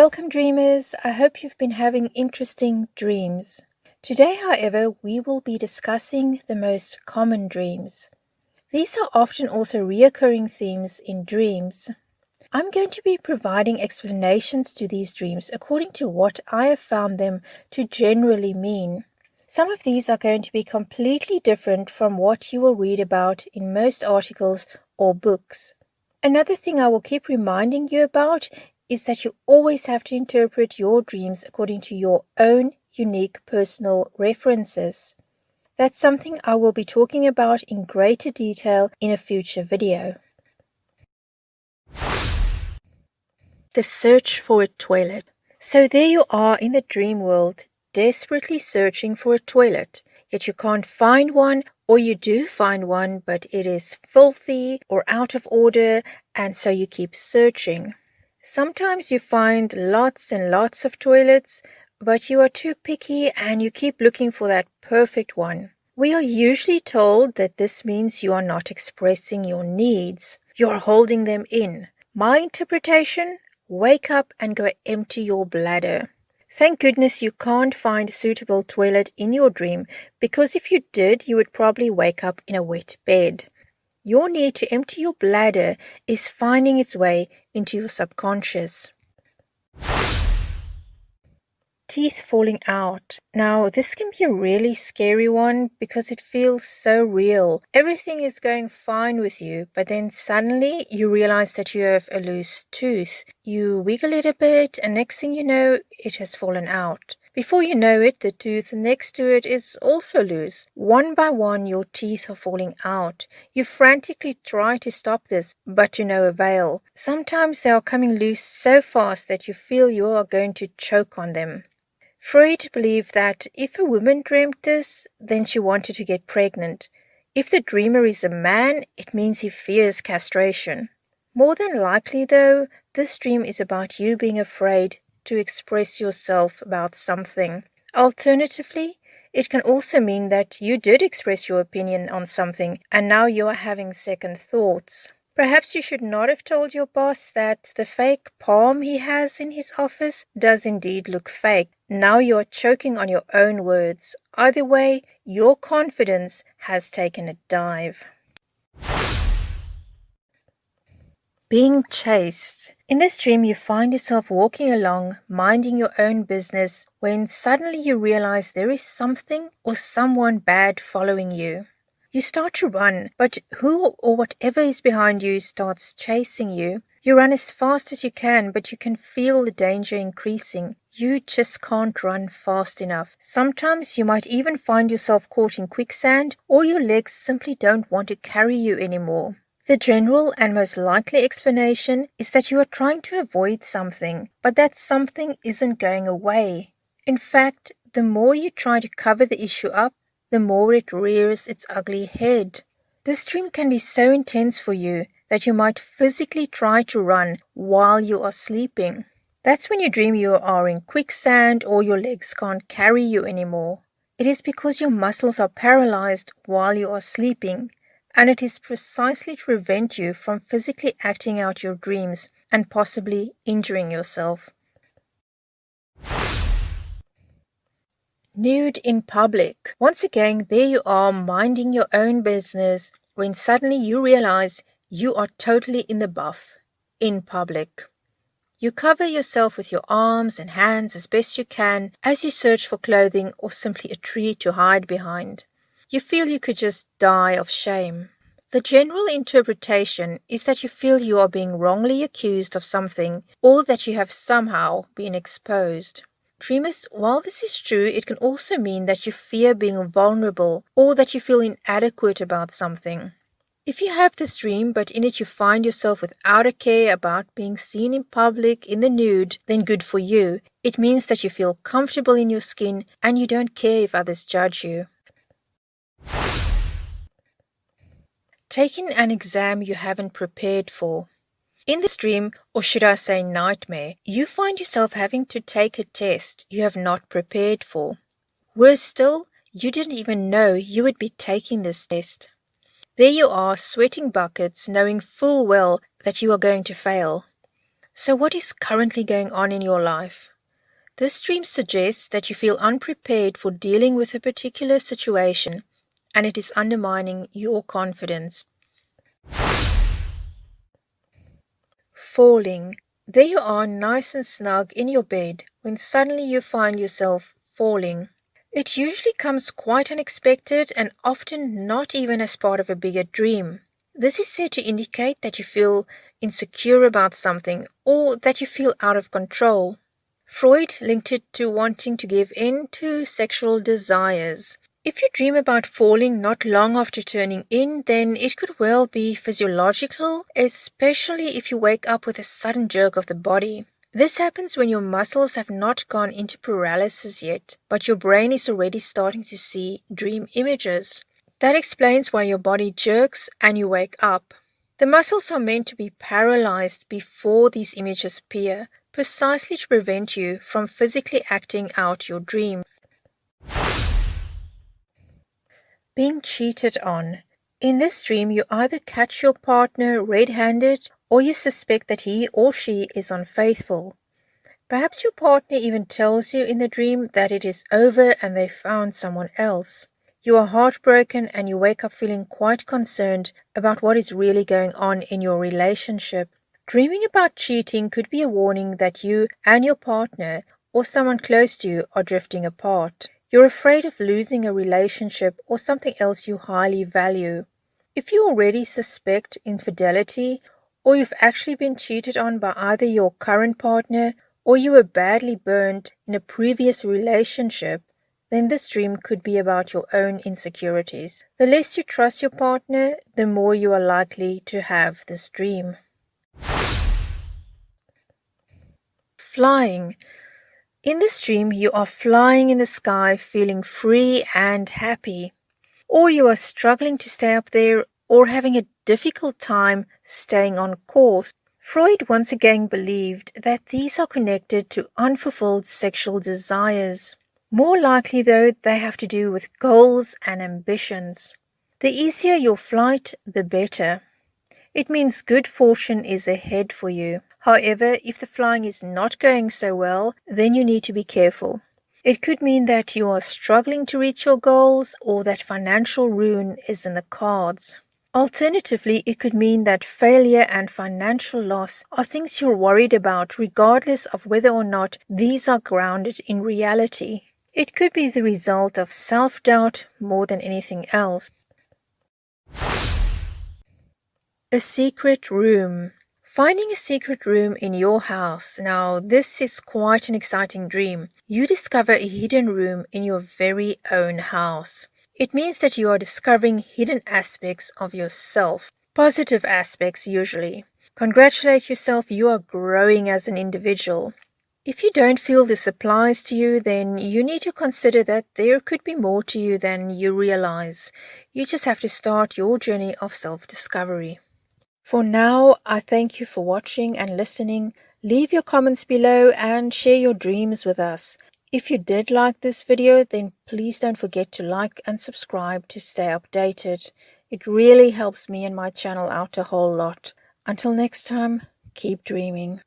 Welcome, dreamers. I hope you've been having interesting dreams. Today, however, we will be discussing the most common dreams. These are often also recurring themes in dreams. I'm going to be providing explanations to these dreams according to what I have found them to generally mean. Some of these are going to be completely different from what you will read about in most articles or books. Another thing I will keep reminding you about is that you always have to interpret your dreams according to your own unique personal references. That's something I will be talking about in greater detail in a future video. The search for a toilet. So there you are in the dream world, desperately searching for a toilet, yet you can't find one, or you do find one, but it is filthy or out of order, and so you keep searching. Sometimes you find lots and lots of toilets, but you are too picky and you keep looking for that perfect one. We are usually told that this means you are not expressing your needs. You are holding them in. My interpretation? Wake up and go empty your bladder. Thank goodness you can't find a suitable toilet in your dream, because if you did, you would probably wake up in a wet bed. Your need to empty your bladder is finding its way into your subconscious. Teeth falling out. Now, this can be a really scary one because it feels so real. Everything is going fine with you, but then suddenly you realize that you have a loose tooth. You wiggle it a bit, and next thing you know, it has fallen out. Before you know it, the tooth next to it is also loose. One by one, your teeth are falling out. You frantically try to stop this, but to no avail. Sometimes they are coming loose so fast that you feel you are going to choke on them. Freud believed that if a woman dreamt this, then she wanted to get pregnant. If the dreamer is a man, it means he fears castration. More than likely, though, this dream is about you being afraid to express yourself about something. Alternatively, it can also mean that you did express your opinion on something and now you are having second thoughts. Perhaps you should not have told your boss that the fake palm he has in his office does indeed look fake. Now you are choking on your own words. Either way, your confidence has taken a dive. Being chased. In this dream, you find yourself walking along, minding your own business, when suddenly you realize there is something or someone bad following you. You start to run, but who or whatever is behind you starts chasing you. You run as fast as you can, but you can feel the danger increasing. You just can't run fast enough. Sometimes you might even find yourself caught in quicksand, or your legs simply don't want to carry you anymore. The general and most likely explanation is that you are trying to avoid something, but that something isn't going away. In fact, the more you try to cover the issue up, the more it rears its ugly head. This dream can be so intense for you that you might physically try to run while you are sleeping. That's when you dream you are in quicksand or your legs can't carry you anymore. It is because your muscles are paralyzed while you are sleeping, and it is precisely to prevent you from physically acting out your dreams and possibly injuring yourself. Nude in public. Once again, there you are minding your own business when suddenly you realize you are totally in the buff, in public. You cover yourself with your arms and hands as best you can as you search for clothing or simply a tree to hide behind. You feel you could just die of shame. The general interpretation is that you feel you are being wrongly accused of something or that you have somehow been exposed. Dreamers, while this is true, it can also mean that you fear being vulnerable or that you feel inadequate about something. If you have this dream, but in it you find yourself without a care about being seen in public in the nude, then good for you. It means that you feel comfortable in your skin and you don't care if others judge you. Taking an exam you haven't prepared for. In this dream, or should I say nightmare, you find yourself having to take a test you have not prepared for. Worse still, you didn't even know you would be taking this test. There you are, sweating buckets, knowing full well that you are going to fail. So, what is currently going on in your life? This dream suggests that you feel unprepared for dealing with a particular situation and it is undermining your confidence. Falling. There you are, nice and snug in your bed, when suddenly you find yourself falling. It usually comes quite unexpected and often not even as part of a bigger dream. This is said to indicate that you feel insecure about something or that you feel out of control. Freud linked it to wanting to give in to sexual desires. If you dream about falling not long after turning in, then it could well be physiological, especially if you wake up with a sudden jerk of the body. This happens when your muscles have not gone into paralysis yet, but your brain is already starting to see dream images. That explains why your body jerks and you wake up. The muscles are meant to be paralyzed before these images appear, precisely to prevent you from physically acting out your dream. Being cheated on. In this dream, you either catch your partner red-handed or you suspect that he or she is unfaithful. Perhaps your partner even tells you in the dream that it is over and they found someone else. You are heartbroken and you wake up feeling quite concerned about what is really going on in your relationship. Dreaming about cheating could be a warning that you and your partner or someone close to you are drifting apart. You're afraid of losing a relationship or something else you highly value. If you already suspect infidelity or you've actually been cheated on by either your current partner or you were badly burned in a previous relationship, then this dream could be about your own insecurities. The less you trust your partner, the more you are likely to have this dream. Flying. In this dream, you are flying in the sky, feeling free and happy. Or you are struggling to stay up there or having a difficult time staying on course. Freud once again believed that these are connected to unfulfilled sexual desires. More likely, though, they have to do with goals and ambitions. The easier your flight, the better. It means good fortune is ahead for you. However, if the flying is not going so well, then you need to be careful. It could mean that you are struggling to reach your goals or that financial ruin is in the cards. Alternatively, it could mean that failure and financial loss are things you're worried about regardless of whether or not these are grounded in reality. It could be the result of self-doubt more than anything else. A secret room. Finding a secret room in your house. Now, this is quite an exciting dream. You discover a hidden room in your very own house. It means that you are discovering hidden aspects of yourself. Positive aspects, usually. Congratulate yourself, you are growing as an individual. If you don't feel this applies to you, then you need to consider that there could be more to you than you realize. You just have to start your journey of self-discovery. For now, I thank you for watching and listening. Leave your comments below and share your dreams with us. If you did like this video, then please don't forget to like and subscribe to stay updated. It really helps me and my channel out a whole lot. Until next time, keep dreaming.